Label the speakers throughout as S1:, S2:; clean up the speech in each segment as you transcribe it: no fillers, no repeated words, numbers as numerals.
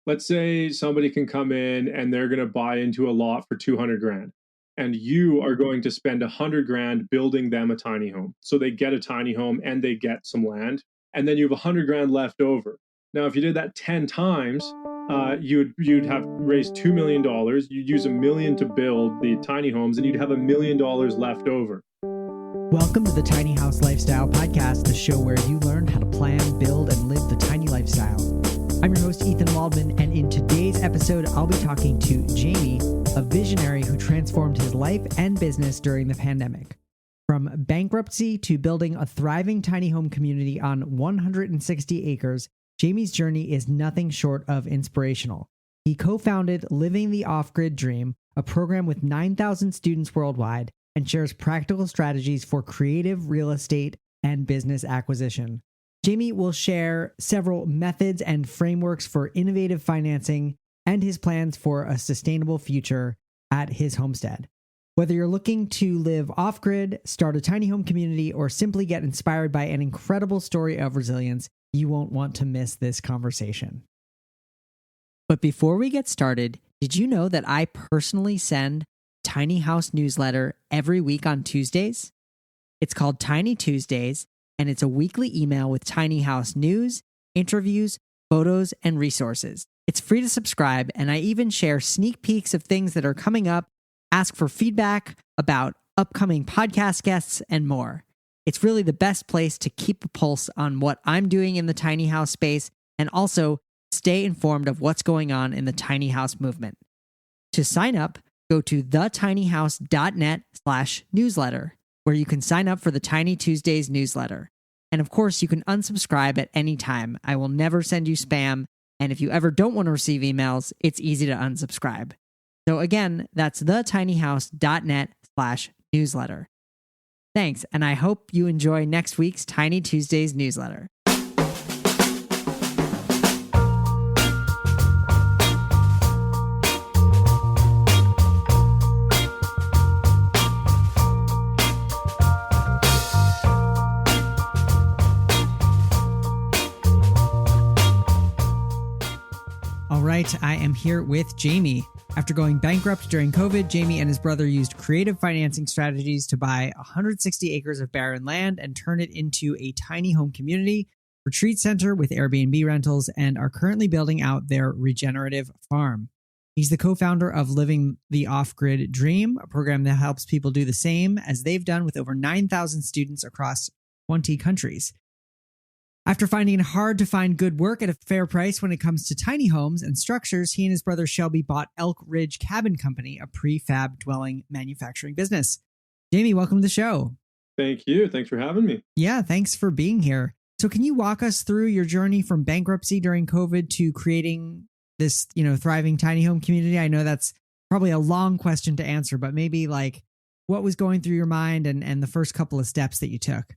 S1: let's say somebody can come in and they're going to buy into a lot for 200 grand. And you are going to spend 100 grand building them a tiny home. So they get a tiny home and they get some land. And then you have 100 grand left over. Now, if you did that 10 times, you'd have raised $2 million. You'd use $1 million to build the tiny homes, and you'd have $1 million left over.
S2: Welcome to the Tiny House Lifestyle Podcast, the show where you learn how to plan, build, and live the tiny lifestyle. I'm your host, Ethan Waldman, and in today's episode, I'll be talking to Jaymie, a visionary who transformed his life and business during the pandemic. From bankruptcy to building a thriving tiny home community on 160 acres, Jaymie's journey is nothing short of inspirational. He co-founded Living the Off-Grid Dream, a program with 9,000 students worldwide, and shares practical strategies for creative real estate and business acquisition. Jaymie will share several methods and frameworks for innovative financing and his plans for a sustainable future at his homestead. Whether you're looking to live off-grid, start a tiny home community, or simply get inspired by an incredible story of resilience, you won't want to miss this conversation. But before we get started, did you know that I personally send Tiny House newsletter every week on Tuesdays? It's called Tiny Tuesdays, and it's a weekly email with Tiny House news, interviews, photos, and resources. It's free to subscribe, and I even share sneak peeks of things that are coming up, ask for feedback about upcoming podcast guests, and more. It's really the best place to keep a pulse on what I'm doing in the tiny house space and also stay informed of what's going on in the tiny house movement. To sign up, go to thetinyhouse.net/newsletter, where you can sign up for the Tiny Tuesdays newsletter. And of course, you can unsubscribe at any time. I will never send you spam. And if you ever don't want to receive emails, it's easy to unsubscribe. So again, that's thetinyhouse.net/newsletter. Thanks, and I hope you enjoy next week's Tiny Tuesdays newsletter. All right, I am here with Jaymie. After going bankrupt during COVID, Jaymie and his brother used creative financing strategies to buy 160 acres of barren land and turn it into a tiny home community, retreat center with Airbnb rentals, and are currently building out their regenerative farm. He's the co-founder of Living the Off-Grid Dream, a program that helps people do the same as they've done with over 9,000 students across 20 countries. After finding it hard to find good work at a fair price when it comes to tiny homes and structures, he and his brother Shelby bought Elk Ridge Cabin Company, a prefab dwelling manufacturing business. Jaymie, welcome to the show.
S1: Thank you. Thanks for having me.
S2: Yeah, thanks for being here. So can you walk us through your journey from bankruptcy during COVID to creating this, thriving tiny home community? I know that's probably a long question to answer, but maybe like what was going through your mind and the first couple of steps that you took?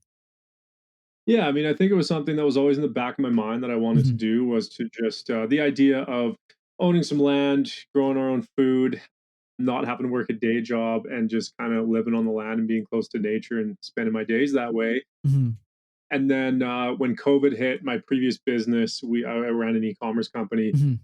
S1: Yeah, I mean, I think it was something that was always in the back of my mind that I wanted to do, was to just the idea of owning some land, growing our own food, not having to work a day job, and just kind of living on the land and being close to nature and spending my days that way.
S2: Mm-hmm.
S1: And then when COVID hit, my previous business, I ran an e-commerce company.
S2: Mm-hmm.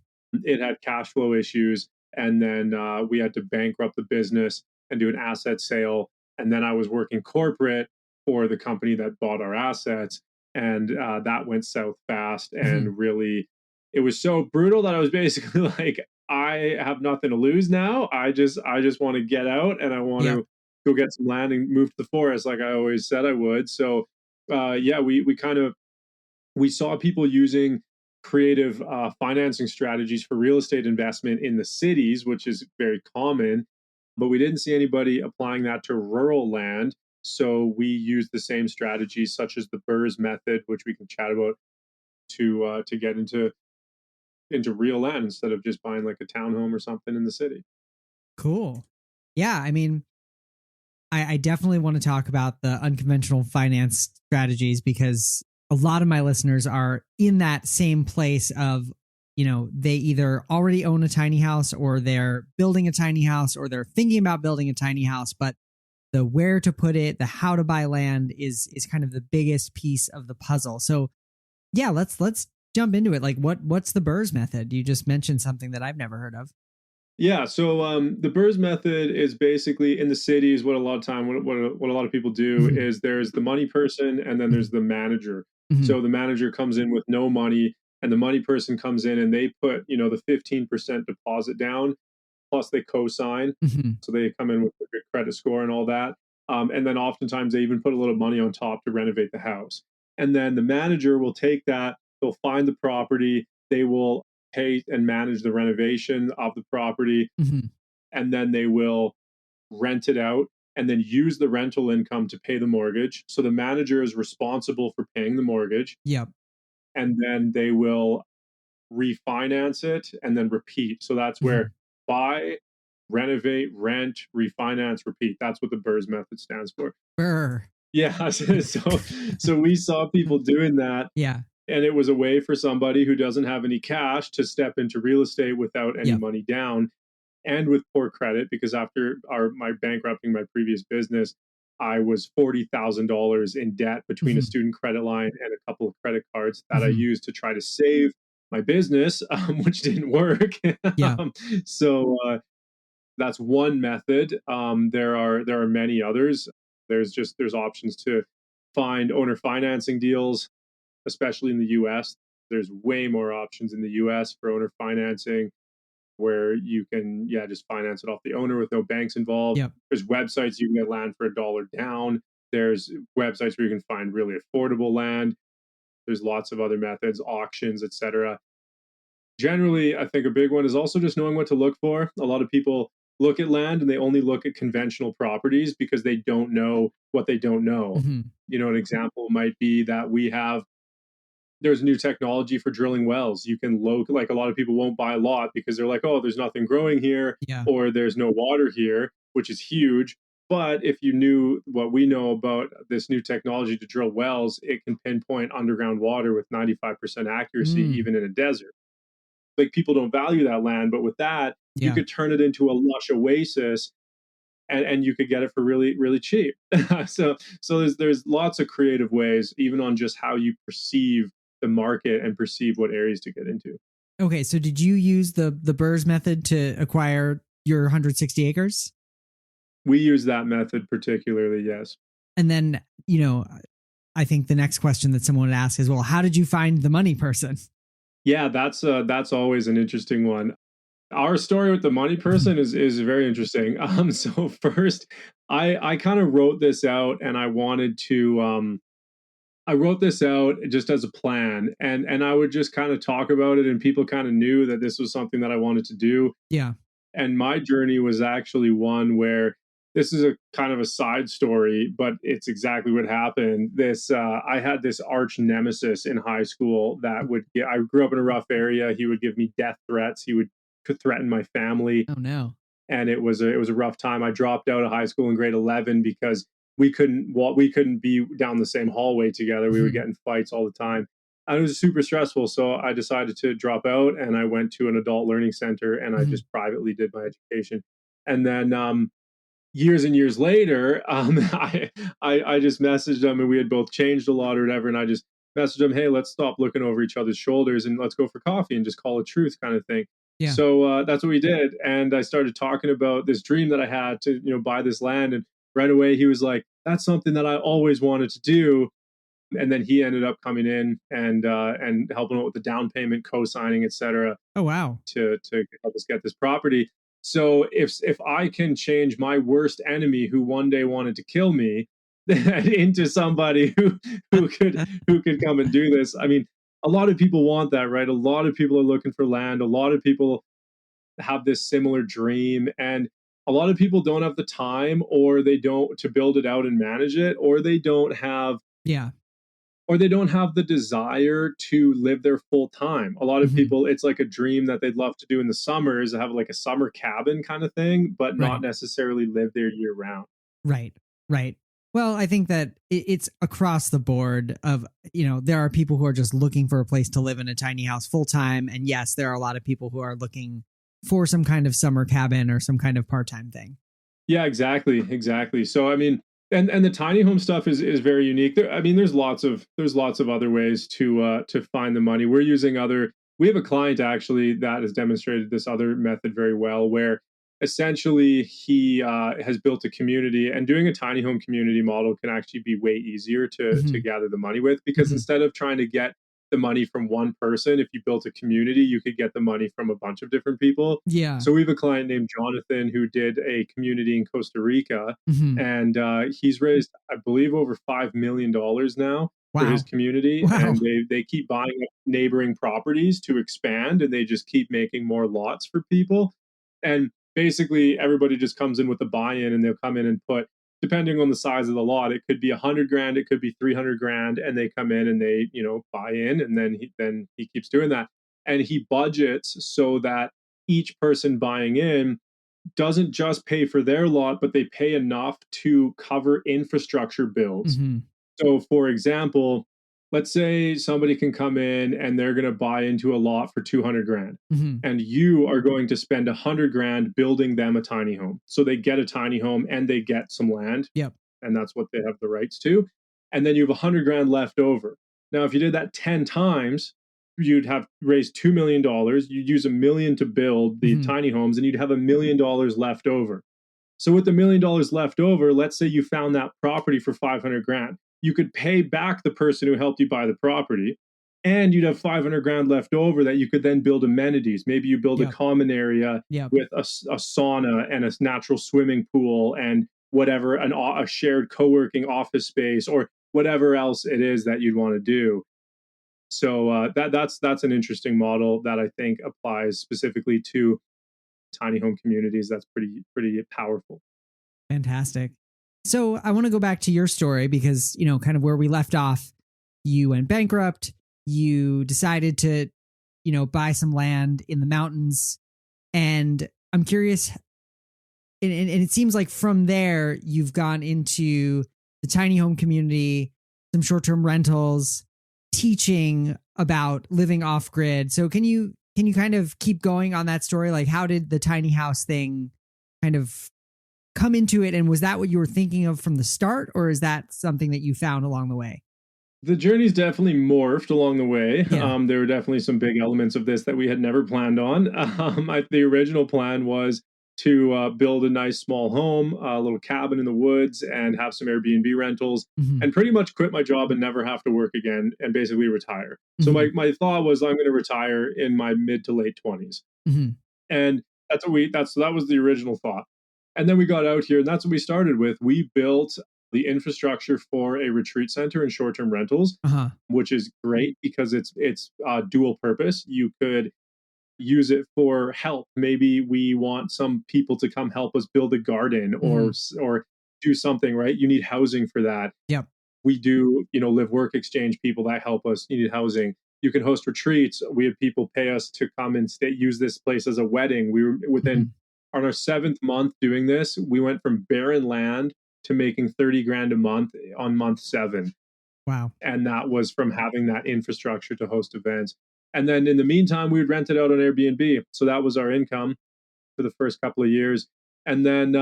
S1: It had cash flow issues, and then we had to bankrupt the business and do an asset sale. And then I was working corporate for the company that bought our assets, and that went south fast. And really, it was so brutal that I was basically like, I have nothing to lose now. I just want to get out, and I want to go get some land and move to the forest, like I always said I would. So we saw people using creative financing strategies for real estate investment in the cities, which is very common, but we didn't see anybody applying that to rural land. So we use the same strategies, such as the BRRRR method, which we can chat about, to get into real land instead of just buying like a townhome or something in the city.
S2: Cool. Yeah, I mean, I definitely want to talk about the unconventional finance strategies because a lot of my listeners are in that same place of, they either already own a tiny house or they're building a tiny house or they're thinking about building a tiny house, but the where to put it, the how to buy land is kind of the biggest piece of the puzzle. So yeah, let's jump into it. Like what's the BRRRR method? You just mentioned something that I've never heard of.
S1: Yeah, so the BRRRR method is basically in the cities. What a lot of time, what a lot of people do
S2: Mhm.
S1: is there's the money person and then there's
S2: Mhm.
S1: the manager.
S2: Mhm.
S1: So the manager comes in with no money, and the money person comes in and they put the 15% deposit down, plus they co-sign.
S2: Mhm.
S1: So they come in with a good credit score and all that. And then oftentimes they even put a little money on top to renovate the house. And then the manager will take that, they'll find the property, they will pay and manage the renovation of the property,
S2: Mhm.
S1: and then they will rent it out and then use the rental income to pay the mortgage. So the manager is responsible for paying the mortgage,
S2: Yep.
S1: and then they will refinance it and then repeat. So that's where
S2: Mhm.
S1: buy, renovate, rent, refinance, repeat. That's what the BRRRR method stands for.
S2: BRRRR.
S1: Yeah. So we saw people doing that,
S2: Yeah.
S1: and it was a way for somebody who doesn't have any cash to step into real estate without any
S2: Yep.
S1: money down and with poor credit, because after my bankrupting my previous business, I was $40,000 in debt between a
S2: Mhm.
S1: student credit line and a couple of credit cards that I
S2: Mhm.
S1: used to try to save my business, which didn't work.
S2: Yeah.
S1: So that's one method. There are many others. There's options to find owner financing deals, especially in the U.S. There's way more options in the U.S. for owner financing, where you can just finance it off the owner with no banks involved.
S2: Yep.
S1: There's websites you can get land for $1 down. There's websites where you can find really affordable land. There's lots of other methods, auctions, etc. Generally, I think a big one is also just knowing what to look for. A lot of people look at land and they only look at conventional properties because they don't know what they don't know.
S2: Mhm.
S1: An example might be that there's new technology for drilling wells. You can like a lot of people won't buy a lot because they're like, oh, there's nothing growing here,
S2: Yeah.
S1: or there's no water here, which is huge. But if you knew what we know about this new technology to drill wells, it can pinpoint underground water with 95% accuracy,
S2: Mm.
S1: even in a desert. Like, people don't value that land, but with that, you
S2: Yeah.
S1: could turn it into a lush oasis, and you could get it for really, really cheap. So there's lots of creative ways, even on just how you perceive the market and perceive what areas to get into.
S2: Okay, so did you use the BRRRR method to acquire your 160 acres?
S1: We use that method particularly, yes.
S2: And then, I think the next question that someone would ask is, well, how did you find the money person?
S1: Yeah, that's always an interesting one. Our story with the money
S2: Mhm.
S1: person is very interesting. So first, I kind of wrote this out, and I wrote this out just as a plan, and I would just kind of talk about it, and people kind of knew that this was something that I wanted to do.
S2: Yeah.
S1: And my journey was actually one where this is a kind of a side story, but it's exactly what happened. I had this arch nemesis in high school that I grew up in a rough area. He would give me death threats. He would threaten my family,
S2: Oh no.
S1: and it was a rough time. I dropped out of high school in grade 11 because we couldn't be down the same hallway together. We would
S2: Mhm.
S1: get in fights all the time. And it was super stressful. So I decided to drop out, and I went to an adult learning center, and I
S2: Mhm.
S1: just privately did my education. And then years and years later, I just messaged him, and we had both changed a lot or whatever. And I just messaged him, hey, let's stop looking over each other's shoulders and let's go for coffee and just call it truth, kind of thing.
S2: Yeah.
S1: So that's what we did. And I started talking about this dream that I had to, buy this land. And right away he was like, that's something that I always wanted to do. And then he ended up coming in and helping out with the down payment, co-signing, etc.,
S2: Oh wow.
S1: to help us get this property. So if I can change my worst enemy who one day wanted to kill me into somebody who could come and do this, I mean, a lot of people want that, right? A lot of people are looking for land. A lot of people have this similar dream, and a lot of people don't have the time, or they don't, to build it out and manage it,
S2: Yeah.
S1: or they don't have the desire to live there full time. A lot of
S2: Mhm.
S1: people, it's like a dream that they'd love to do in the summers, have like a summer cabin kind of thing, but not
S2: Right.
S1: necessarily live there year round.
S2: Right. Right. Well, I think that it's across the board of, there are people who are just looking for a place to live in a tiny house full time. And yes, there are a lot of people who are looking for some kind of summer cabin or some kind of part time thing.
S1: Yeah, exactly. So, I mean, And the tiny home stuff is very unique. I mean, there's lots of other ways to find the money. We have a client actually that has demonstrated this other method very well, where essentially he has built a community, and doing a tiny home community model can actually be way easier to
S2: Hmm.
S1: gather the money with, because
S2: Hmm.
S1: instead of trying to get the money from one person, if you built a community, you could get the money from a bunch of different people.
S2: Yeah.
S1: So we have a client named Jonathan who did a community in Costa Rica,
S2: Hmm.
S1: and he's raised, I believe, over $5 million now for his
S2: Wow.
S1: community, and
S2: Wow.
S1: they keep buying up neighboring properties to expand, and they just keep making more lots for people. And basically everybody just comes in with a buy-in, and they'll come in and put, depending on the size of the lot, it could be 100 grand, it could be 300 grand, and they come in and they, buy in, and then he keeps doing that. And he budgets so that each person buying in doesn't just pay for their lot, but they pay enough to cover infrastructure bills.
S2: Hmm.
S1: So, for example, let's say somebody can come in and they're going to buy into a lot for 200 grand,
S2: Hmm.
S1: and you are going to spend 100 grand building them a tiny home. So they get a tiny home and they get some land,
S2: Yep.
S1: and that's what they have the rights to. And then you have 100 grand left over. Now, if you did that 10 times, you'd have raised $2 million. You'd use $1 million to build the
S2: Hmm.
S1: tiny homes, and you'd have $1 million left over. So with the $1 million left over, let's say you found that property for 500 grand. You could pay back the person who helped you buy the property, and you'd have 500 grand left over that you could then build amenities. Maybe you build a
S2: Yep.
S1: common area
S2: Yep.
S1: with a sauna and a natural swimming pool and whatever, a shared co-working office space, or whatever else it is that you'd want to do. So that's an interesting model that I think applies specifically to tiny home communities. That's pretty powerful.
S2: Fantastic. So I want to go back to your story because, kind of where we left off, you went bankrupt, you decided to, buy some land in the mountains. And I'm curious, and it seems like from there, you've gone into the tiny home community, some short-term rentals, teaching about living off grid. So can you kind of keep going on that story? Like, how did the tiny house thing kind of come into it? And was that what you were thinking of from the start, or is that something that you found along the way?
S1: The journey's definitely morphed along the way.
S2: Yeah.
S1: There were definitely some big elements of this that we had never planned on. The original plan was to build a nice small home, a little cabin in the woods, and have some Airbnb rentals,
S2: Hmm.
S1: and pretty much quit my job and never have to work again, and basically retire. So
S2: Hmm.
S1: my thought was, I'm going to retire in my mid to late 20s.
S2: Hmm.
S1: And that was the original thought. And then we got out here, and that's what we started with. We built the infrastructure for a retreat center and short-term rentals,
S2: Uh-huh.
S1: which is great because it's dual purpose. You could use it for help. Maybe we want some people to come help us build a garden,
S2: Hmm.
S1: or do something, right? You need housing for that.
S2: Yep.
S1: We do, live work exchange people that help us. You need housing. You can host retreats. We have people pay us to come and use this place as a wedding. We were
S2: Hmm.
S1: on our 7th month doing this. We went from barren land to making 30 grand a month on month 7.
S2: Wow.
S1: And that was from having that infrastructure to host events. And then in the meantime, we would rent it out on Airbnb. So that was our income for the first couple of years. And then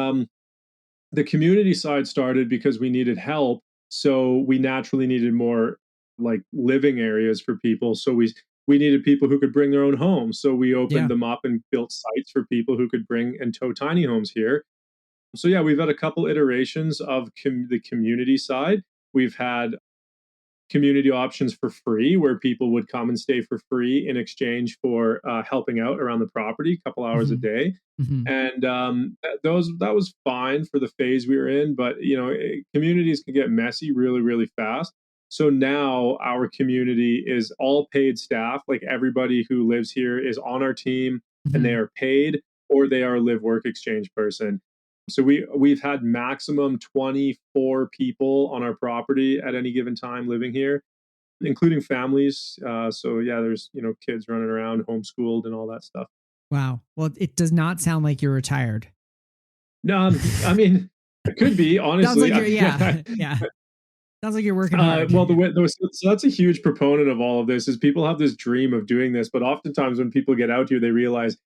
S1: the community side started because we needed help. So we naturally needed more like living areas for people. So we needed people who could bring their own homes. So we opened
S2: Yeah.
S1: them up and built sites for people who could bring and tow tiny homes here. So yeah, we've had a couple iterations of the community side. We've had community options for free, where people would come and stay for free in exchange for helping out around the property a couple hours a
S2: Hmm.
S1: day.
S2: Hmm.
S1: And that was fine for the phase we were in, but communities can get messy really, really fast. So now our community is all paid staff. Like, everybody who lives here is on our team, and they
S2: Hmm.
S1: are paid, or they are a live work exchange person. So we've had maximum 24 people on our property at any given time living here, including families. So yeah, there's kids running around, homeschooled, and all that stuff.
S2: Wow. Well, it does not sound like you're retired.
S1: No, I mean, it could be,
S2: Sounds
S1: honestly.
S2: like you're, yeah. Yeah. Sounds like you're working hard.
S1: Well, so that's a huge proponent of all of this, is people have this dream of doing this, but oftentimes when people get out here, they realize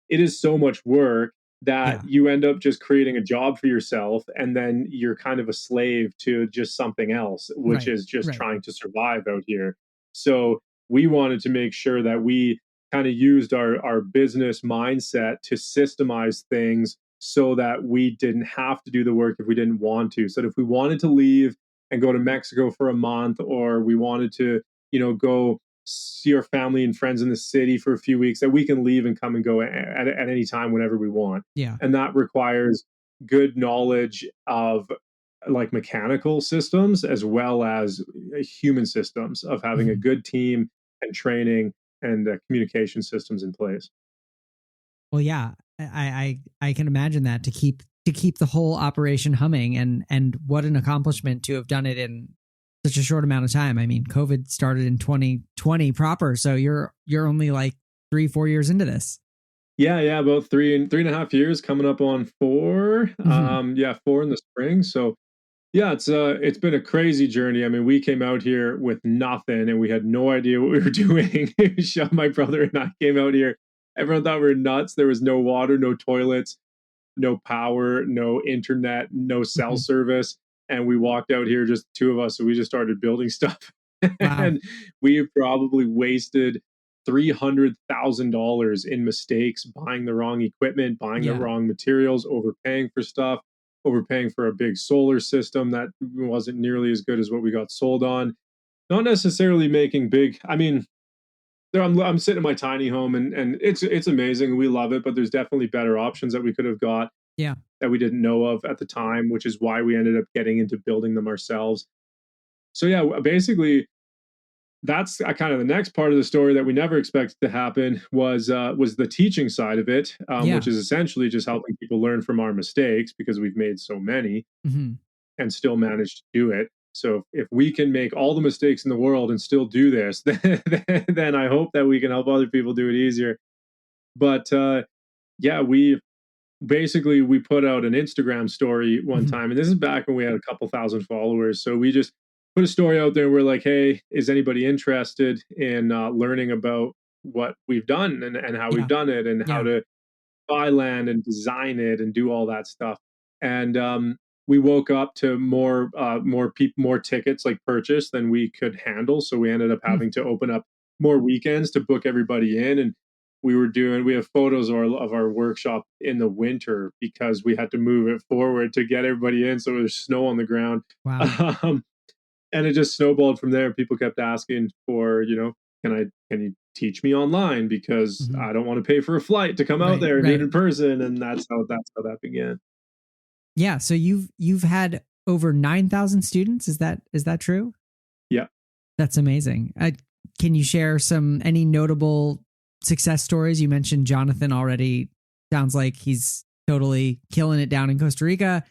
S1: it is so much work. that
S2: Yeah.
S1: you end up just creating a job for yourself, and then you're kind of a slave to just something else, which
S2: Right.
S1: is just
S2: Right.
S1: trying to survive out here. So we wanted to make sure that we kind of used our business mindset to systemize things so that we didn't have to do the work if we didn't want to. So that if we wanted to leave and go to Mexico for a month, or we wanted to, go see our family and friends in the city for a few weeks, that we can leave and come and go at any time whenever we want.
S2: Yeah.
S1: And that requires good knowledge of like mechanical systems as well as human systems, of having a
S2: Mhm.
S1: good team and training and communication systems in place.
S2: Well, yeah, I can imagine that to keep the whole operation humming, and what an accomplishment to have done it in such a short amount of time. I mean, COVID started in 2020 proper, so you're only like 3-4 years into this.
S1: Yeah, about 3.5 years, coming up on 4.
S2: Mhm.
S1: Yeah, 4 in the spring. So yeah, it's been a crazy journey. I mean, we came out here with nothing and we had no idea what we were doing. My brother and I came out here. Everyone thought we were nuts. There was no water, no toilets, no power, no internet, no cell
S2: Mhm.
S1: service. And we walked out here, just two of us. So we just started building stuff.
S2: Wow.
S1: And we probably wasted $300,000 in mistakes, buying the wrong equipment, buying the
S2: Yeah.
S1: wrong materials, overpaying for stuff, overpaying for a big solar system that wasn't nearly as good as what we got sold on. Not necessarily making big, I mean, I'm sitting in my tiny home, and it's amazing. We love it, but there's definitely better options that we could have got
S2: Yeah.
S1: that we didn't know of at the time, which is why we ended up getting into building them ourselves. So yeah, basically that's kind of the next part of the story that we never expected to happen was the teaching side of it,
S2: Yeah.
S1: which is essentially just helping people learn from our mistakes because we've made so many
S2: Mhm.
S1: and still managed to do it. So if we can make all the mistakes in the world and still do this, then I hope that we can help other people do it easier. But yeah, we put out an Instagram story one
S2: Mhm.
S1: time, and this is back when we had a couple thousand followers. So we just put a story out there. We're like, hey, is anybody interested in learning about what we've done and how we've
S2: Yeah.
S1: done it and how
S2: Yeah.
S1: to buy land and design it and do all that stuff? And we woke up to more tickets like purchase than we could handle. So we ended up
S2: Mm.
S1: having to open up more weekends to book everybody in. And we have photos of our workshop in the winter because we had to move it forward to get everybody in. So there's snow on the ground.
S2: Wow.
S1: Um, and it just snowballed from there. People kept asking for, can you teach me online? Because
S2: Mhm.
S1: I don't want to pay for a flight to come out
S2: Right.
S1: there and do it
S2: Right.
S1: in person. And that's how that began.
S2: Yeah. So you've had over 9,000 students. Is that true?
S1: Yeah.
S2: That's amazing. Can you share any notable success stories? You mentioned Jonathan already. Sounds like he's totally killing it down in Costa Rica.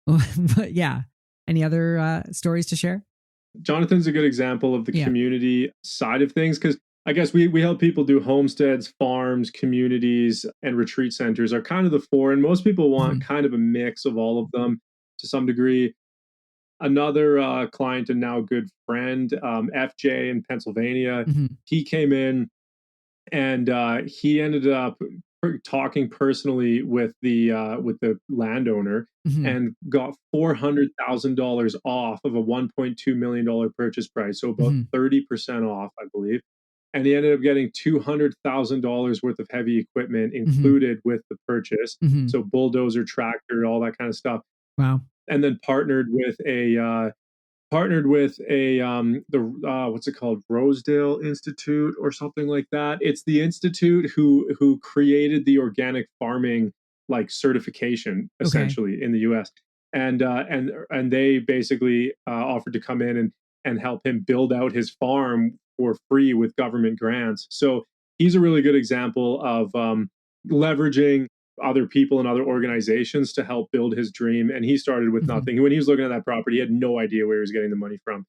S2: But yeah, any other stories to share?
S1: Jonathan's a good example of the
S2: Yeah.
S1: community side of things because I guess we help people do homesteads, farms, communities, and retreat centers are kind of the four. And most people want
S2: Mhm.
S1: kind of a mix of all of them to some degree. Another client and now good friend, FJ in Pennsylvania,
S2: Mhm.
S1: he came in and he ended up talking personally with the landowner
S2: Mhm.
S1: and got $400,000 off of a $1.2 million purchase price, so about
S2: Mhm.
S1: 30% off, I believe. And he ended up getting $200,000 worth of heavy equipment
S2: Mhm.
S1: included with the purchase,
S2: Mhm.
S1: so bulldozer, tractor, all that kind of stuff,
S2: Wow.
S1: and then partnered with a the what's it called, Rosedale Institute or something like that. It's the institute who created the organic farming like certification
S2: Okay.
S1: essentially in the US. And they basically offered to come in and help him build out his farm for free with government grants. So he's a really good example of leveraging other people and other organizations to help build his dream. And he started with
S2: Mhm.
S1: nothing. When he was looking at that property, he had no idea where he was getting the money from.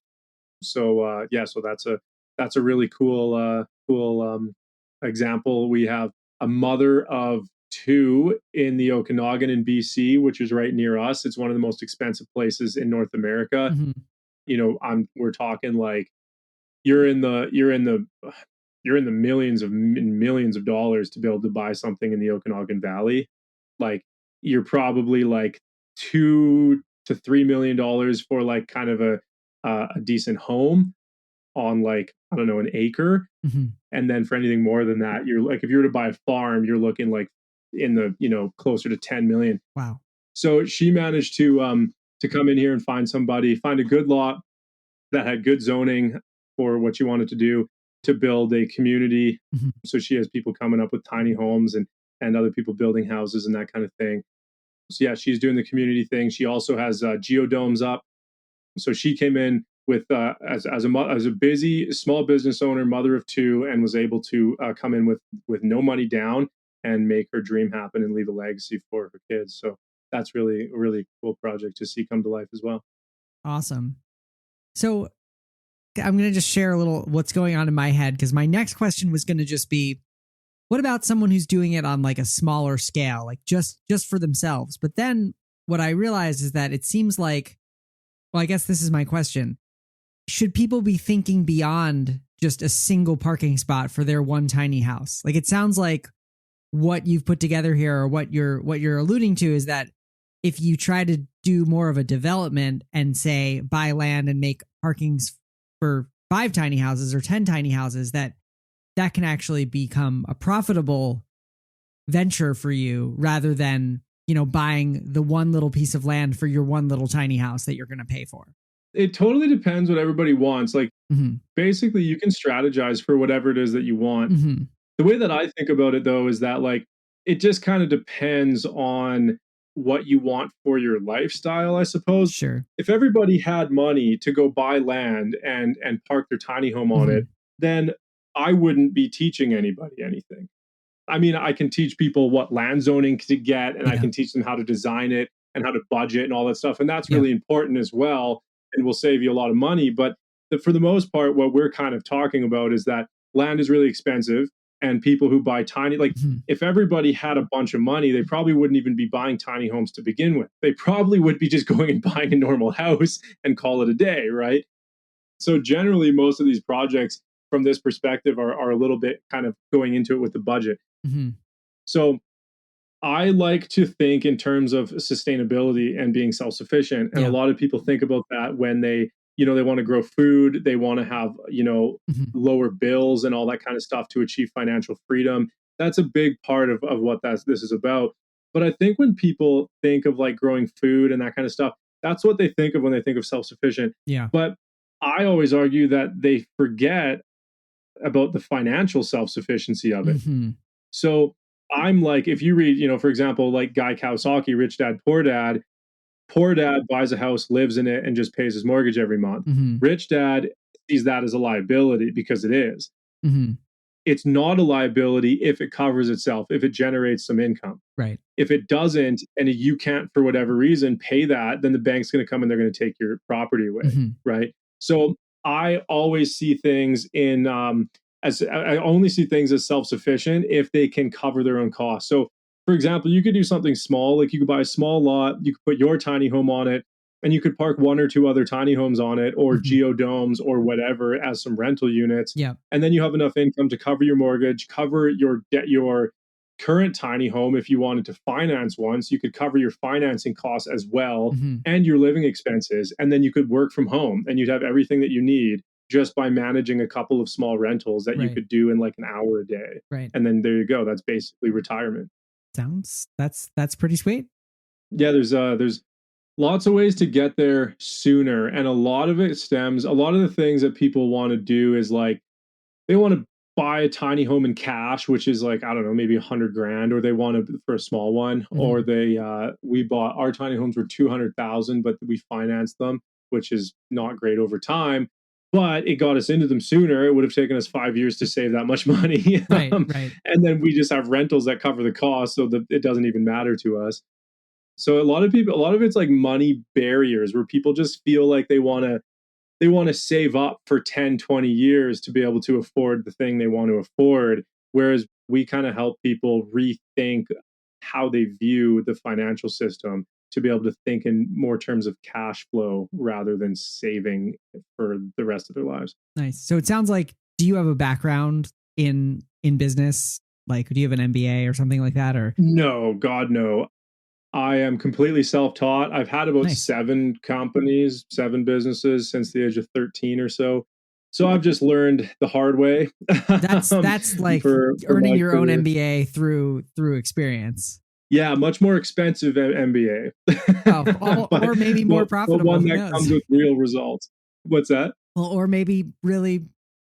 S1: So yeah, so that's a really cool example. We have a mother of two in the Okanagan in BC, which is right near us. It's one of the most expensive places in North America.
S2: Mhm.
S1: We're talking like you're in the you're in the you're in the millions of dollars to be able to buy something in the Okanagan Valley. Like you're probably like $2 to $3 million for like kind of a decent home on like, I don't know, an acre.
S2: Mm-hmm.
S1: And then for anything more than that, you're like, if you were to buy a farm, you're looking like in the, closer to 10 million.
S2: Wow.
S1: So she managed to come in here and find a good lot that had good zoning for what she wanted to do, to build a community.
S2: Mm-hmm.
S1: So she has people coming up with tiny homes and other people building houses and that kind of thing. So yeah, she's doing the community thing. She also has geodomes up. So she came in with as a busy small business owner, mother of two, and was able to come in with no money down and make her dream happen and leave a legacy for her kids. So that's really a really cool project to see come to life as well.
S2: Awesome. So I'm going to just share a little what's going on in my head, because my next question was going to just be, what about someone who's doing it on like a smaller scale, like just for themselves? But then what I realized is that it seems like, well, I guess this is my question. Should people be thinking beyond just a single parking spot for their one tiny house? Like, it sounds like what you've put together here, or what you're alluding to, is that if you try to do more of a development and say buy land and make parkings for 5 tiny houses or 10 tiny houses, that can actually become a profitable venture for you, rather than, buying the one little piece of land for your one little tiny house that you're going to pay for.
S1: It totally depends what everybody wants. Like,
S2: Mm-hmm.
S1: basically you can strategize for whatever it is that you want.
S2: Mm-hmm.
S1: The way that I think about it, though, is that like, it just kind of depends on what you want for your lifestyle, I suppose.
S2: Sure.
S1: If everybody had money to go buy land and park their tiny home on
S2: Mm-hmm.
S1: it, then I wouldn't be teaching anybody anything. I mean, I can teach people what land zoning to get, and I can teach them how to design it and how to budget and all that stuff. And that's really important as well, and will save you a lot of money. But for the most part, what we're kind of talking about is that land is really expensive, and people who buy tiny, like if everybody had a bunch of money, they probably wouldn't even be buying tiny homes to begin with. They probably would be just going and buying a normal house and call it a day, right? So generally, most of these projects from this perspective are a little bit kind of going into it with the budget.
S2: Mm-hmm.
S1: So I like to think in terms of sustainability and being self-sufficient. And a lot of people think about that when they want to grow food, they want to have, lower bills and all that kind of stuff to achieve financial freedom. That's a big part of what this is about. But I think when people think of like growing food and that kind of stuff, that's what they think of when they think of self-sufficient.
S2: Yeah.
S1: But I always argue that they forget about the financial self-sufficiency of it.
S2: Mm-hmm.
S1: So I'm like, if you read, for example, like Guy Kawasaki, Rich Dad, Poor Dad buys a house, lives in it, and just pays his mortgage every month.
S2: Mm-hmm.
S1: Rich Dad sees that as a liability because it is.
S2: Mm-hmm.
S1: It's not a liability if it covers itself, if it generates some income.
S2: Right.
S1: If it doesn't, and you can't, for whatever reason, pay that, then the bank's going to come and they're going to take your property away.
S2: Mm-hmm.
S1: Right. So I always see things I only see things as self-sufficient if they can cover their own costs. So, for example, you could do something small, like you could buy a small lot, you could put your tiny home on it, and you could park 1 or 2 other tiny homes on it, or geodomes or whatever as some rental units.
S2: Yeah. And
S1: then you have enough income to cover your mortgage, cover your debt, your current tiny home. If you wanted to finance one, so you could cover your financing costs as well, and your living expenses. And then you could work from home and you'd have everything that you need just by managing a couple of small rentals that you could do in like an hour a day.
S2: Right.
S1: And then there you go. That's basically retirement.
S2: That's pretty sweet.
S1: Yeah, there's lots of ways to get there sooner. And a lot of the things that people want to do is like, they want to buy a tiny home in cash, which is like, I don't know, maybe $100,000, or they want to for a small one, or we bought our tiny homes were 200,000, but we financed them, which is not great over time. But it got us into them sooner. It would have taken us 5 years to save that much money.
S2: Right.
S1: And then we just have rentals that cover the cost, so that it doesn't even matter to us. So a lot of it's like money barriers, where people just feel like they want to save up for 10, 20 years to be able to afford the thing they want to afford. Whereas we kind of help people rethink how they view the financial system, to be able to think in more terms of cash flow rather than saving for the rest of their lives.
S2: Nice. So it sounds like, do you have a background in business? Like, do you have an MBA or something like that? Or
S1: no, God, no. I am completely self-taught. I've had about
S2: Nice.
S1: 7 companies, 7 businesses since the age of 13 or so. So I've just learned the hard way
S2: That's like
S1: for
S2: earning
S1: my
S2: your own
S1: career.
S2: MBA through experience.
S1: Yeah, much more expensive MBA,
S2: Oh,
S1: but
S2: or maybe more
S1: but
S2: profitable.
S1: one
S2: Who
S1: that
S2: knows?
S1: comes with real results. What's that?
S2: Well, or maybe really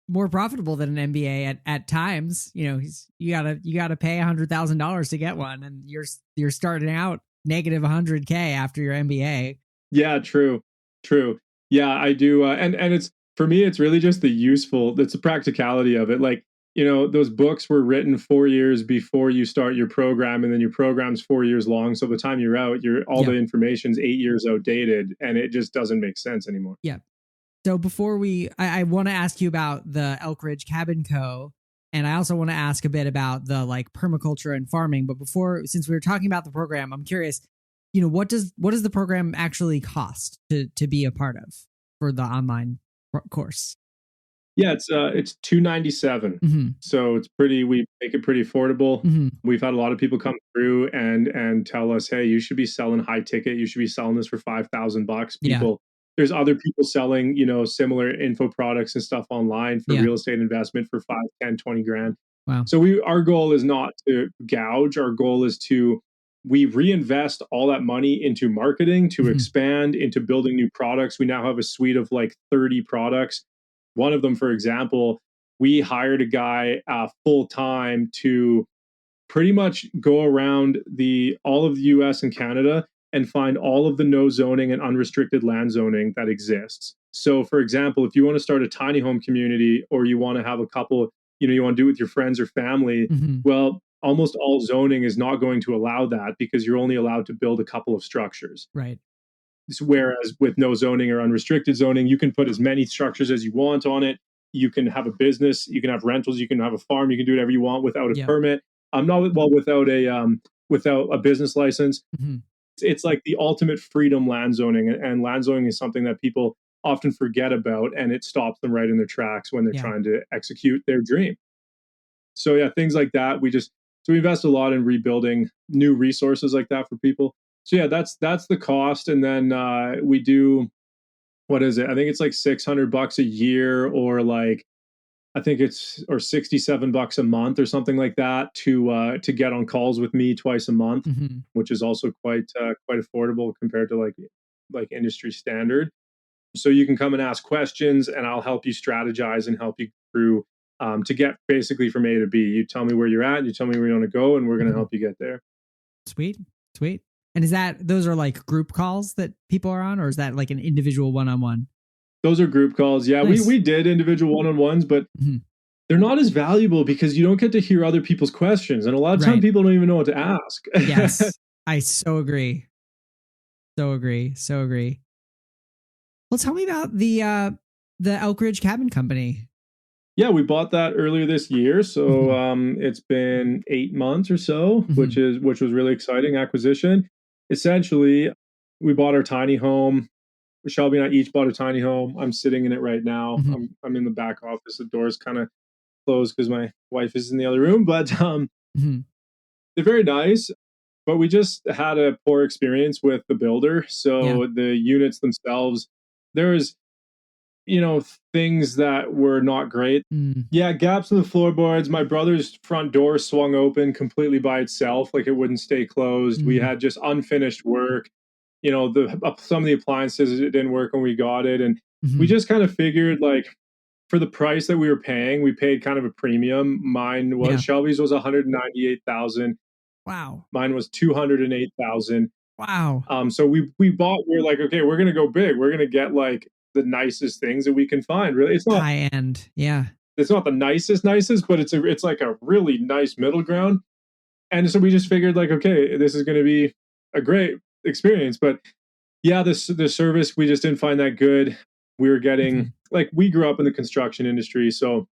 S2: more profitable than an MBA at times. You know, you gotta pay $100,000 to get one, and you're starting out negative 100K after your MBA.
S1: Yeah, true, true. Yeah, I do, and it's for me, it's really just it's the practicality of it. Like, those books were written 4 years before you start your program, and then your program's 4 years long. So by the time you're out, all
S2: Yeah,
S1: the information's 8 years outdated, and it just doesn't make sense anymore.
S2: yeah. So before I want to ask you about the Elk Ridge Cabin Co. And I also want to ask a bit about the like permaculture and farming. But since we were talking about the program, I'm curious, what does the program actually cost to be a part of for the online course?
S1: Yeah, it's 297.
S2: Mm-hmm.
S1: So we make it pretty affordable.
S2: Mm-hmm.
S1: We've had a lot of people come through and tell us, "Hey, you should be selling high ticket. You should be selling this for $5,000."
S2: Yeah.
S1: There's other people selling, similar info products and stuff online for
S2: Yeah.
S1: real estate investment for 5, 10, 20 grand.
S2: Wow.
S1: So our goal is not to gouge. Our goal is we reinvest all that money into marketing, to expand, into building new products. We now have a suite of like 30 products. One of them, for example, we hired a guy full time to pretty much go around all of the US and Canada and find all of the no zoning and unrestricted land zoning that exists. So, for example, if you want to start a tiny home community, or you want to have a couple, you want to do it with your friends or family, well, almost all zoning is not going to allow that, because you're only allowed to build a couple of structures.
S2: Right.
S1: Whereas with no zoning or unrestricted zoning, you can put as many structures as you want on it. You can have a business, you can have rentals, you can have a farm, you can do whatever you want without a permit. Without a business license. It's like the ultimate freedom land zoning, and land zoning is something that people often forget about, and it stops them right in their tracks when they're trying to execute their dream. So yeah, things like that. We invest a lot in rebuilding new resources like that for people. So yeah, that's the cost. And then we do, what is it? I think it's like $600 a year, or like, I think it's, or $67 a month or something like that, to get on calls with me twice a month, which is also quite affordable compared to like industry standard. So you can come and ask questions, and I'll help you strategize and help you through to get basically from A to B. You tell me where you're at, and you tell me where you want to go, and we're going to help you get there.
S2: Sweet. And those are like group calls that people are on, or is that like an individual one-on-one?
S1: Those are group calls. Yeah, nice. we did individual one-on-ones, but they're not as valuable because you don't get to hear other people's questions. And a lot of time people don't even know what to ask.
S2: Yes, I so agree. Well, tell me about the Elk Ridge Cabin Company.
S1: Yeah, we bought that earlier this year. So it's been 8 months or so, which was really exciting acquisition. Essentially, we bought our tiny home. Shelby and I each bought a tiny home. I'm sitting in it right now. I'm in the back office. The door's kind of closed because my wife is in the other room. But they're very nice. But we just had a poor experience with the builder. So the units themselves, there's things that were not great. Yeah, gaps in the floorboards. My brother's front door swung open completely by itself, like it wouldn't stay closed. We had just unfinished work. Some of the appliances, it didn't work when we got it, and we just kind of figured, like, for the price that we were paying, we paid kind of a premium. Shelby's was $198,000.
S2: Wow.
S1: Mine was $208,000.
S2: Wow.
S1: So we bought. We're like, okay, we're gonna go big. We're gonna get like the nicest things that we can find. Really, it's not
S2: high end. Yeah,
S1: it's not the nicest, but it's like a really nice middle ground. And so we just figured, like, okay, this is going to be a great experience. But yeah, the service, we just didn't find that good. We were getting like, we grew up in the construction industry, so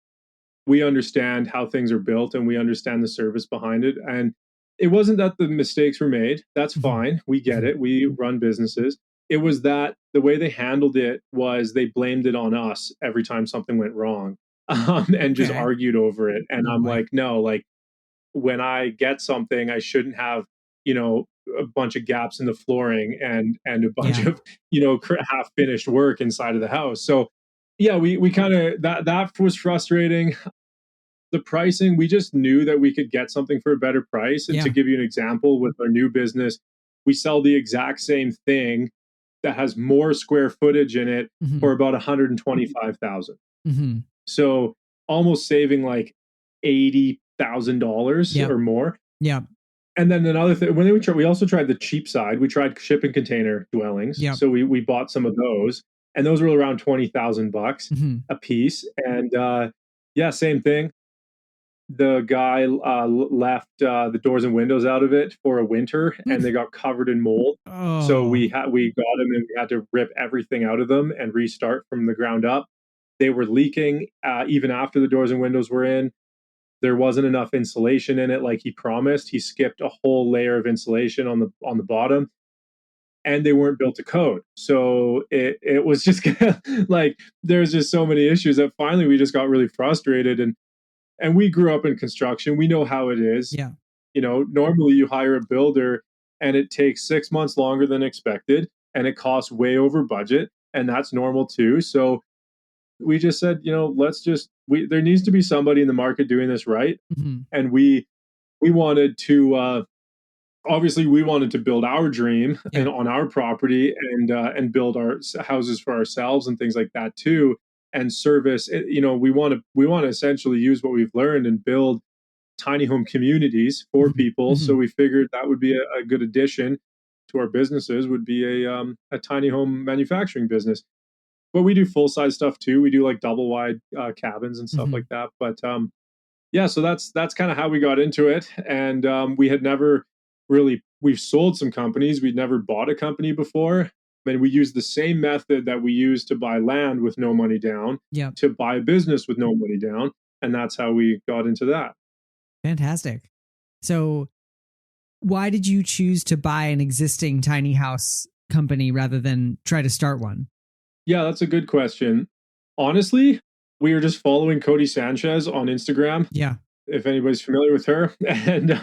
S1: we understand how things are built, and we understand the service behind it. And it wasn't that the mistakes were made. That's fine. We get it. We run businesses. It was that the way they handled it was they blamed it on us every time something went wrong, and just argued over it. And I'm like, no, like, when I get something, I shouldn't have, a bunch of gaps in the flooring and a bunch
S2: Yeah.
S1: of, half finished work inside of the house. So yeah, we kind of, that was frustrating. The pricing, we just knew that we could get something for a better price. And to
S2: Yeah.
S1: give you an example, with our new business, we sell the exact same thing that has more square footage in it for about 125,000. So almost saving like $80,000
S2: Yep.
S1: or more.
S2: Yeah.
S1: And then another thing, we also tried the cheap side. We tried shipping container dwellings.
S2: Yep.
S1: So we bought some of those, and those were around $20,000 a piece. And yeah, same thing. The guy left the doors and windows out of it for a winter, and they got covered in mold. So
S2: Oh.
S1: we got them, and we had to rip everything out of them and restart from the ground up. They were leaking even after the doors and windows were in. There wasn't enough insulation in it, like he promised. He skipped a whole layer of insulation on the bottom, and they weren't built to code. So it was just like, there's just so many issues that finally we just got really frustrated. And we grew up in construction. We know how it is.
S2: Yeah.
S1: Normally you hire a builder and it takes 6 months longer than expected, and it costs way over budget, and that's normal too. So we just said, there needs to be somebody in the market doing this right. And we wanted to, obviously we wanted to build our dream and on our property, and build our houses for ourselves and things like that too, and service. We want to essentially use what we've learned and build tiny home communities for people. So we figured that would be a good addition to our businesses, would be a tiny home manufacturing business. But we do full size stuff too. We do like double wide cabins and stuff like that. But yeah, so that's kind of how we got into it. And we had never we've sold some companies. We'd never bought a company before. And we used the same method that we used to buy land with no money down to buy a business with no money down. And that's how we got into that.
S2: Fantastic. So why did you choose to buy an existing tiny house company rather than try to start one?
S1: Yeah, that's a good question. Honestly, we were just following Cody Sanchez on Instagram.
S2: Yeah.
S1: If anybody's familiar with her. And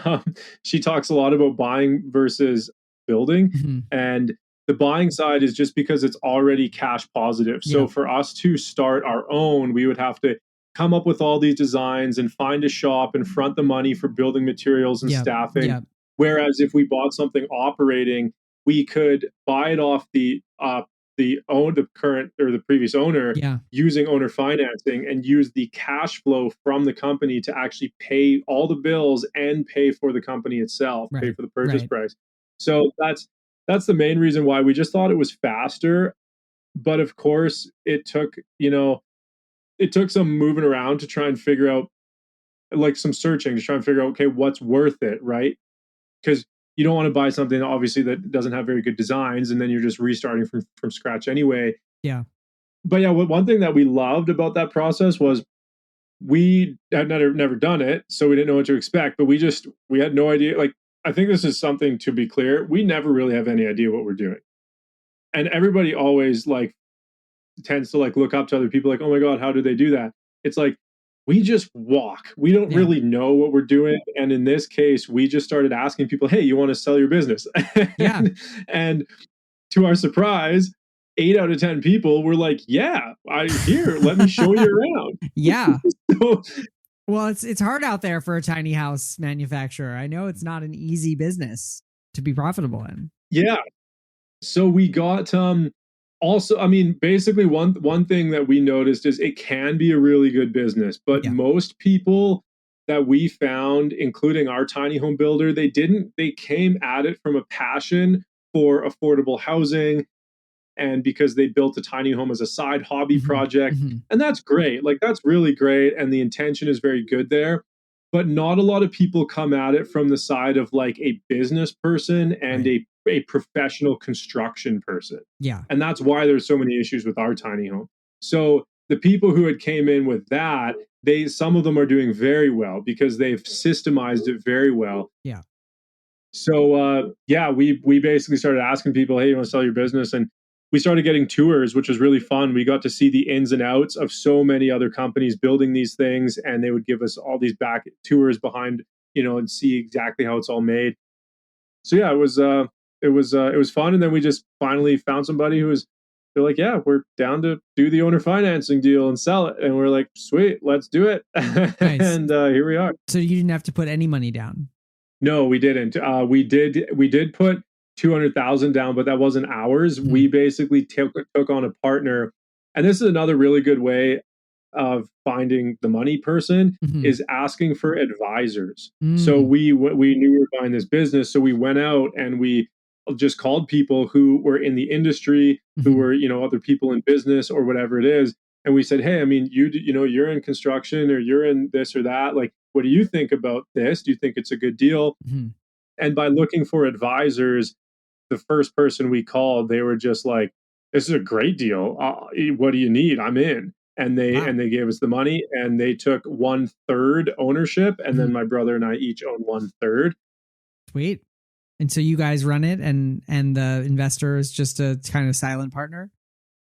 S1: she talks a lot about buying versus building. And the buying side is just because it's already cash positive. So for us to start our own, we would have to come up with all these designs and find a shop and front the money for building materials and staffing. Whereas if we bought something operating, we could buy it off the current or the previous owner using owner financing, and use the cash flow from the company to actually pay all the bills and pay for the company itself, pay for the purchase price. So that's the main reason why. We just thought it was faster. But of course it took some moving around to try and figure out, like some searching to try and figure out, okay, what's worth it, right? Because you don't want to buy something obviously that doesn't have very good designs, and then you're just restarting from scratch anyway.
S2: Yeah.
S1: But yeah, one thing that we loved about that process was we had never done it, so we didn't know what to expect. But we had no idea. Like, I think this is something to be clear. We never really have any idea what we're doing, and everybody always tends to look up to other people, like, oh my God, how did they do that? It's like, we just walk. We don't really know what we're doing. And in this case, we just started asking people, hey, you want to sell your business? And to our surprise, 8 out of 10 people were like, yeah, let me show you around.
S2: Well, it's hard out there for a tiny house manufacturer. I know it's not an easy business to be profitable in.
S1: Yeah. So we got, also, I mean, basically one thing that we noticed is it can be a really good business, but most people that we found, including our tiny home builder, they came at it from a passion for affordable housing, and because they built a tiny home as a side hobby project. And that's great. Like, that's really great. And the intention is very good there. But not a lot of people come at it from the side of like a business person and a professional construction person.
S2: Yeah.
S1: And that's why there's so many issues with our tiny home. So the people who had came in with that, some of them are doing very well because they've systemized it very well.
S2: Yeah.
S1: So we basically started asking people, hey, you want to sell your business? And we started getting tours, which was really fun. We got to see the ins and outs of so many other companies building these things, and they would give us all these back tours behind, and see exactly how it's all made. So yeah, it was fun. And then we just finally found somebody who was, they're like, yeah, we're down to do the owner financing deal and sell it. And we're like, sweet, let's do it.
S2: Nice.
S1: And here we are.
S2: So you didn't have to put any money down.
S1: No, we didn't. We did put 200,000 down, but that wasn't ours. We basically took on a partner. And this is another really good way of finding the money person, is asking for advisors. So we knew we were buying this business, so we went out and we just called people who were in the industry, who were, other people in business or whatever it is, and we said, hey, I mean, you're in construction or you're in this or that, like, what do you think about this? Do you think it's a good deal? And by looking for advisors, the first person we called, they were just like, this is a great deal. What do you need? I'm in. And they gave us the money, and they took 1/3 ownership, and then my brother and I each own 1/3.
S2: Sweet. And so you guys run it, and the investor is just a kind of silent partner?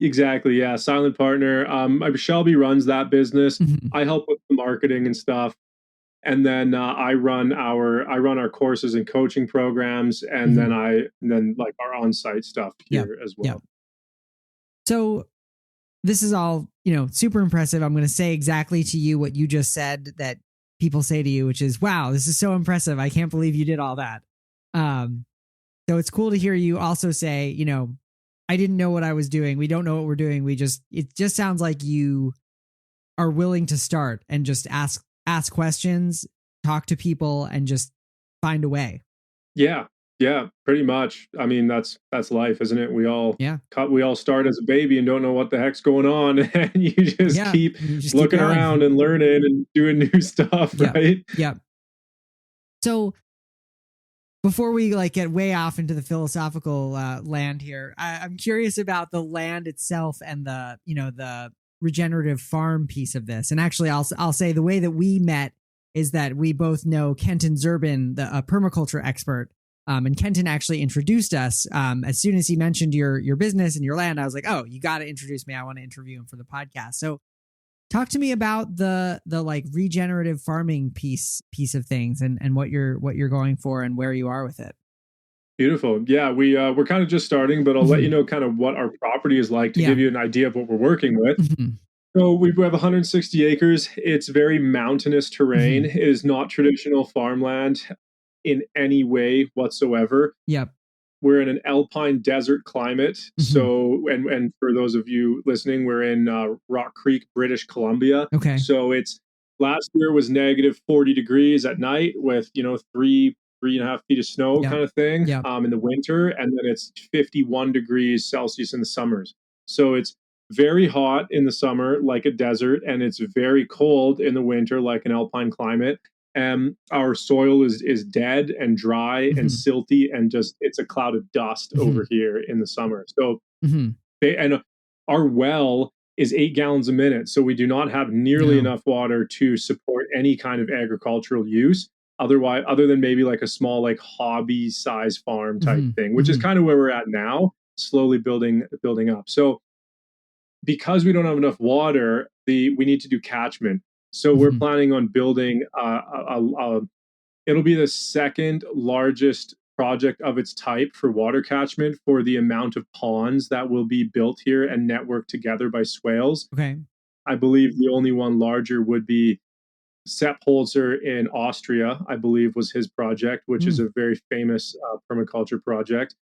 S1: Exactly. Yeah. Silent partner. Shelby runs that business. I help with the marketing and stuff. And then I run our courses and coaching programs, and then like our on-site stuff here as well.
S2: So this is all, super impressive. I'm going to say exactly to you what you just said that people say to you, which is, wow, this is so impressive. I can't believe you did all that. So it's cool to hear you also say, I didn't know what I was doing. We don't know what we're doing. It just sounds like you are willing to start and just ask questions, talk to people, and just find a way.
S1: Yeah, pretty much. I mean, that's life, isn't it? We all start as a baby and don't know what the heck's going on, and you just keep looking around and learning and doing new stuff, right?
S2: Yeah. So before we get way off into the philosophical land here, I'm curious about the land itself and the regenerative farm piece of this. And actually, I'll say the way that we met is that we both know Kenton Zerbin, the permaculture expert. And Kenton actually introduced us. As soon as he mentioned your business and your land, I was like, oh, you got to introduce me. I want to interview him for the podcast. So talk to me about the regenerative farming piece of things and what you're going for and where you are with it.
S1: Beautiful. Yeah, we're kind of just starting, but I'll let you know kind of what our property is like to give you an idea of what we're working with. So we have 160 acres. It's very mountainous terrain. It is not traditional farmland in any way whatsoever. We're in an alpine desert climate. So, and for those of you listening, we're in Rock Creek, British Columbia.
S2: Okay.
S1: So last year was negative 40 degrees at night with, 3.5 feet of snow kind of thing in the winter. And then it's 51 degrees Celsius in the summers. So it's very hot in the summer, like a desert, and it's very cold in the winter, like an alpine climate. Our soil is dead and dry and silty, and just it's a cloud of dust over here in the summer. So and our well is 8 gallons a minute, so we do not have nearly enough water to support any kind of agricultural use. Otherwise, other than maybe like a small like hobby size farm type thing, which is kind of where we're at now, slowly building up. So because we don't have enough water, we need to do catchment. So we're planning on building it'll be the second largest project of its type for water catchment for the amount of ponds that will be built here and networked together by swales.
S2: Okay.
S1: I believe the only one larger would be Sepp Holzer in Austria, I believe was his project, which is a very famous permaculture project.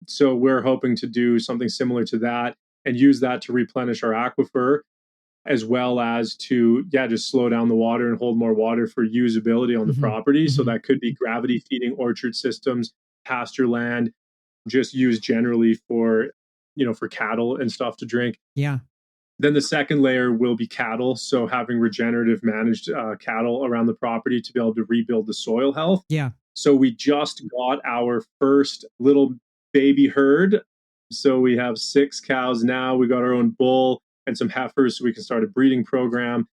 S1: So we're hoping to do something similar to that and use that to replenish our aquifer, as well as to, just slow down the water and hold more water for usability on the property. So that could be gravity feeding orchard systems, pasture land, just used generally for, for cattle and stuff to drink.
S2: Yeah.
S1: Then the second layer will be cattle. So having regenerative managed cattle around the property to be able to rebuild the soil health.
S2: Yeah.
S1: So we just got our first little baby herd. So we have 6 cows now. We got our own bull and some heifers, so we can start a breeding program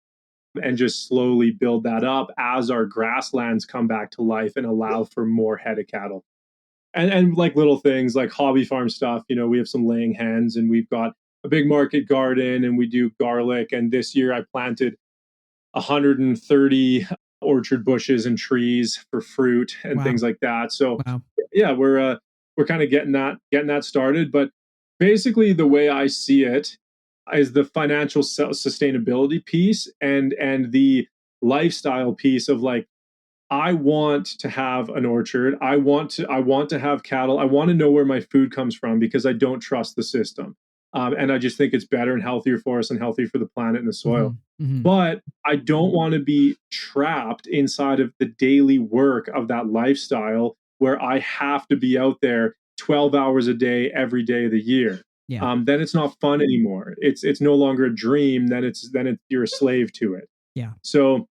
S1: and just slowly build that up as our grasslands come back to life and allow for more head of cattle. And like little things like hobby farm stuff, we have some laying hens, and we've got a big market garden, and we do garlic. And this year I planted 130 orchard bushes and trees for fruit and things like that. So yeah, we're kind of getting that started. But basically, the way I see it is the financial sustainability piece and the lifestyle piece of like, I want to have an orchard. I want to have cattle. I want to know where my food comes from because I don't trust the system. And I just think it's better and healthier for us and healthier for the planet and the soil. But I don't want to be trapped inside of the daily work of that lifestyle where I have to be out there 12 hours a day, every day of the year.
S2: Yeah.
S1: Then it's not fun anymore. It's no longer a dream. Then you're a slave to it.
S2: Yeah.
S1: So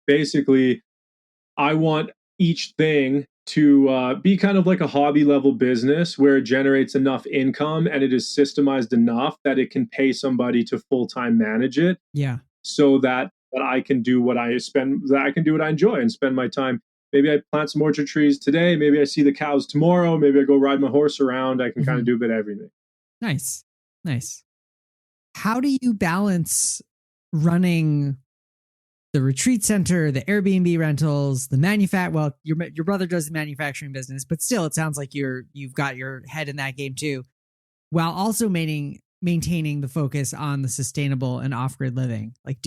S1: basically, I want each thing to be kind of like a hobby level business where it generates enough income and it is systemized enough that it can pay somebody to full time manage it.
S2: Yeah.
S1: So that I can do what I can do what I enjoy and spend my time. Maybe I plant some orchard trees today. Maybe I see the cows tomorrow. Maybe I go ride my horse around. I can kind of do a bit of everything.
S2: Nice. How do you balance running the retreat center, the Airbnb rentals, the well, your brother does the manufacturing business, but still it sounds like you've got your head in that game too, while also maintaining the focus on the sustainable and off-grid living? Like,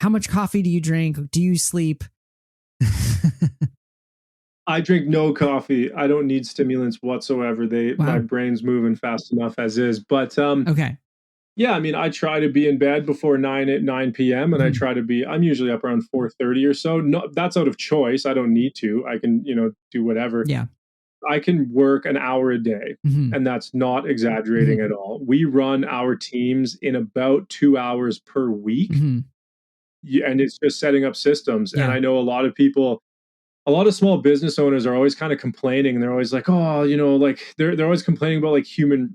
S2: how much coffee do you drink? Do you sleep?
S1: I drink no coffee. I don't need stimulants whatsoever. My brain's moving fast enough as is. But
S2: okay.
S1: Yeah, I mean, I try to be in bed before 9 p.m. and I'm usually up around 4:30 or so. No, that's out of choice. I don't need to. I can, do whatever.
S2: Yeah.
S1: I can work an hour a day, and that's not exaggerating at all. We run our teams in about 2 hours per week. And it's just setting up systems.
S2: Yeah.
S1: And I know a lot of small business owners are always kind of complaining, and they're always like, oh, like they're always complaining about like human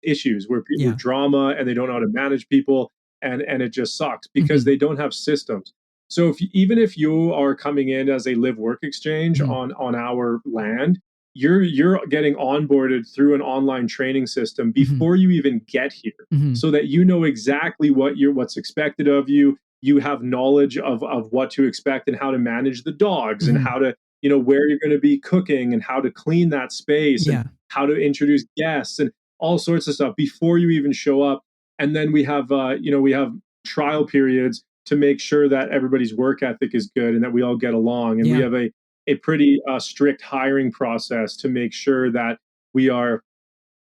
S1: issues where people have drama and they don't know how to manage people, and it just sucks because they don't have systems. So even if you are coming in as a live work exchange on our land, you're getting onboarded through an online training system before you even get here, so that you know exactly what's expected of you. You have knowledge of what to expect and how to manage the dogs and how to, where you're going to be cooking and how to clean that space and how to introduce guests and all sorts of stuff before you even show up. And then we have trial periods to make sure that everybody's work ethic is good and that we all get along. And we have a pretty strict hiring process to make sure that we are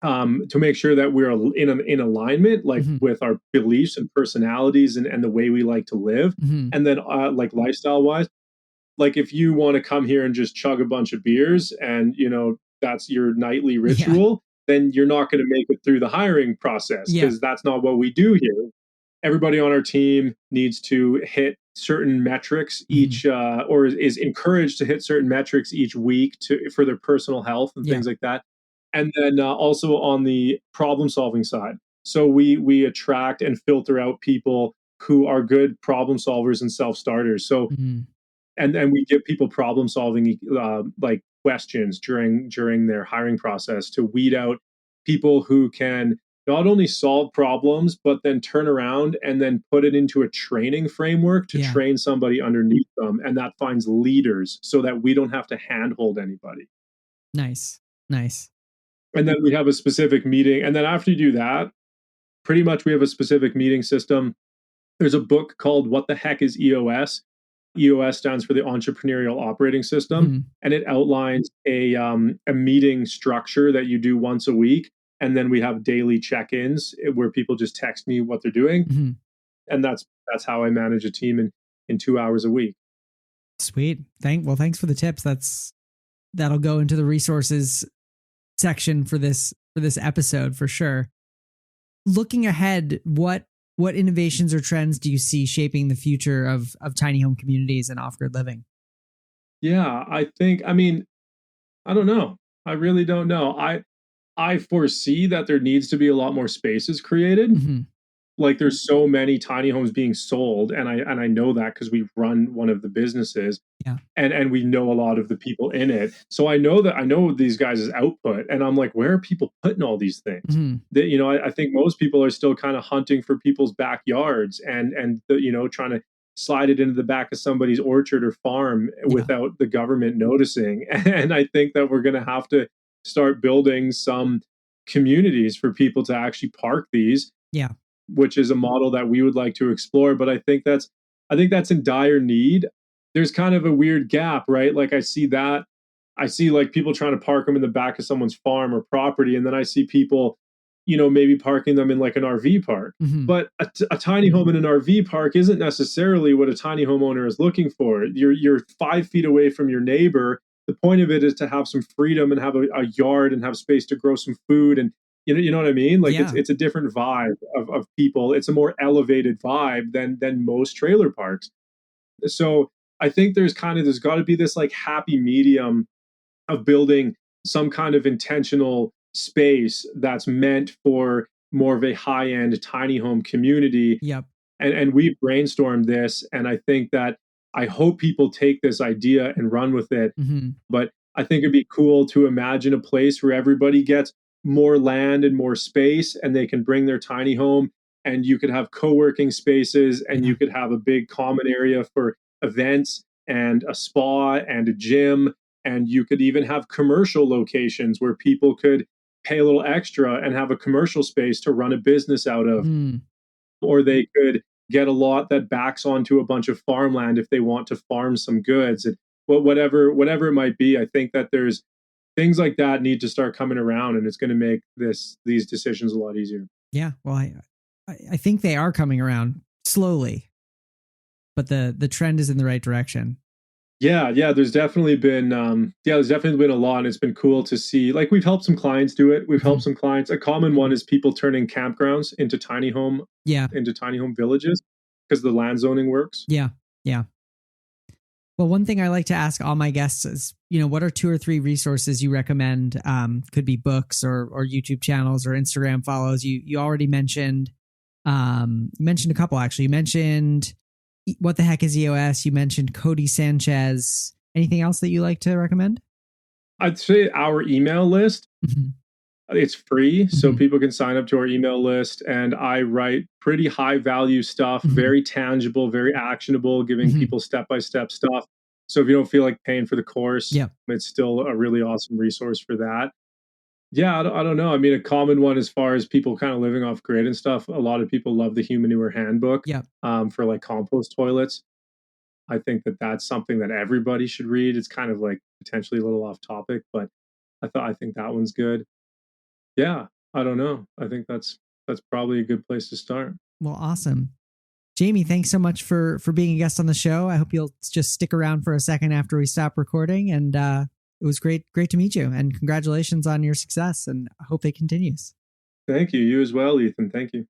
S1: we're in alignment, like with our beliefs and personalities and the way we like to live. And then like lifestyle wise, like if you want to come here and just chug a bunch of beers and, that's your nightly ritual, then you're not going to make it through the hiring process because that's not what we do here. Everybody on our team needs to hit certain metrics each, or is encouraged to hit certain metrics each week for their personal health and things like that. And then also on the problem solving side. So we attract and filter out people who are good problem solvers and self-starters. So, and we give people problem solving like questions during their hiring process to weed out people who can not only solve problems, but then turn around and then put it into a training framework to train somebody underneath them. And that finds leaders so that we don't have to handhold anybody.
S2: Nice.
S1: And then we have a specific meeting. And then after you do that, pretty much we have a specific meeting system. There's a book called What the Heck is EOS? EOS stands for the Entrepreneurial Operating System. And it outlines a meeting structure that you do once a week. And then we have daily check-ins where people just text me what they're doing. And that's how I manage a team in 2 hours a week.
S2: Sweet. Thanks for the tips. That'll go into the resources section for this episode for sure. Looking ahead, what innovations or trends do you see shaping the future of tiny home communities and off-grid living?
S1: Yeah, I don't know. I really don't know. I foresee that there needs to be a lot more spaces created. Like there's so many tiny homes being sold, and I know that because we run one of the businesses, and we know a lot of the people in it. So I know these guys' output, and I'm like, where are people putting all these things? That I think most people are still kind of hunting for people's backyards and trying to slide it into the back of somebody's orchard or farm without the government noticing. And I think that we're going to have to start building some communities for people to actually park these.
S2: Yeah.
S1: Which is a model that we would like to explore. But I think that's in dire need. There's kind of a weird gap, right? Like I see like people trying to park them in the back of someone's farm or property. And then I see people, maybe parking them in like an RV park.
S2: Mm-hmm.
S1: But a tiny home in an RV park isn't necessarily what a tiny homeowner is looking for. You're 5 feet away from your neighbor. The point of it is to have some freedom and have a yard and have space to grow some food. And you know what I mean? Like it's a different vibe of people. It's a more elevated vibe than most trailer parks. So I think there's got to be this like happy medium of building some kind of intentional space that's meant for more of a high-end tiny home community.
S2: Yep.
S1: And we brainstormed this, and I think that I hope people take this idea and run with it.
S2: Mm-hmm.
S1: But I think it'd be cool to imagine a place where everybody gets more land and more space, and they can bring their tiny home, and you could have co-working spaces, and you could have a big common area for events and a spa and a gym. And you could even have commercial locations where people could pay a little extra and have a commercial space to run a business out of. Or they could get a lot that backs onto a bunch of farmland if they want to farm some goods. And whatever it might be, I think that there's things like that need to start coming around, and it's going to make these decisions a lot easier.
S2: Yeah, well, I think they are coming around slowly, but the trend is in the right direction.
S1: Yeah, there's definitely been a lot, and it's been cool to see. Like we've helped some clients do it. We've helped some clients. A common one is people turning campgrounds into tiny home villages because the land zoning works.
S2: Yeah. Well, one thing I like to ask all my guests is, what are 2 or 3 resources you recommend? Could be books or YouTube channels or Instagram follows. You already mentioned a couple actually. You mentioned What the Heck is EOS? You mentioned Cody Sanchez. Anything else that you like to recommend?
S1: I'd say our email list. Mm-hmm. It's free, so people can sign up to our email list. And I write pretty high value stuff, very tangible, very actionable, giving people step-by-step stuff. So if you don't feel like paying for the course, it's still a really awesome resource for that. Yeah, I don't know. I mean, a common one as far as people kind of living off grid and stuff, a lot of people love the Humanure Handbook for like compost toilets. I think that that's something that everybody should read. It's kind of like potentially a little off topic, but I think that one's good. Yeah, I don't know. I think that's probably a good place to start.
S2: Well, awesome. Jaymie, thanks so much for being a guest on the show. I hope you'll just stick around for a second after we stop recording. And it was great to meet you. And congratulations on your success. And I hope it continues.
S1: Thank you. You as well, Ethan. Thank you.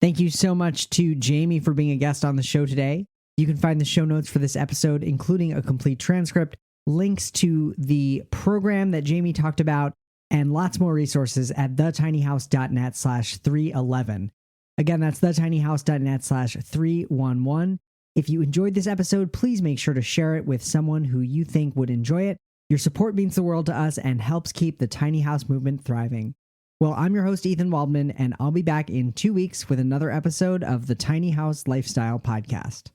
S2: Thank you so much to Jaymie for being a guest on the show today. You can find the show notes for this episode, including a complete transcript, links to the program that Jaymie talked about, and lots more resources at thetinyhouse.net/311. Again, that's thetinyhouse.net/311. If you enjoyed this episode, please make sure to share it with someone who you think would enjoy it. Your support means the world to us and helps keep the tiny house movement thriving. Well, I'm your host, Ethan Waldman, and I'll be back in 2 weeks with another episode of the Tiny House Lifestyle Podcast.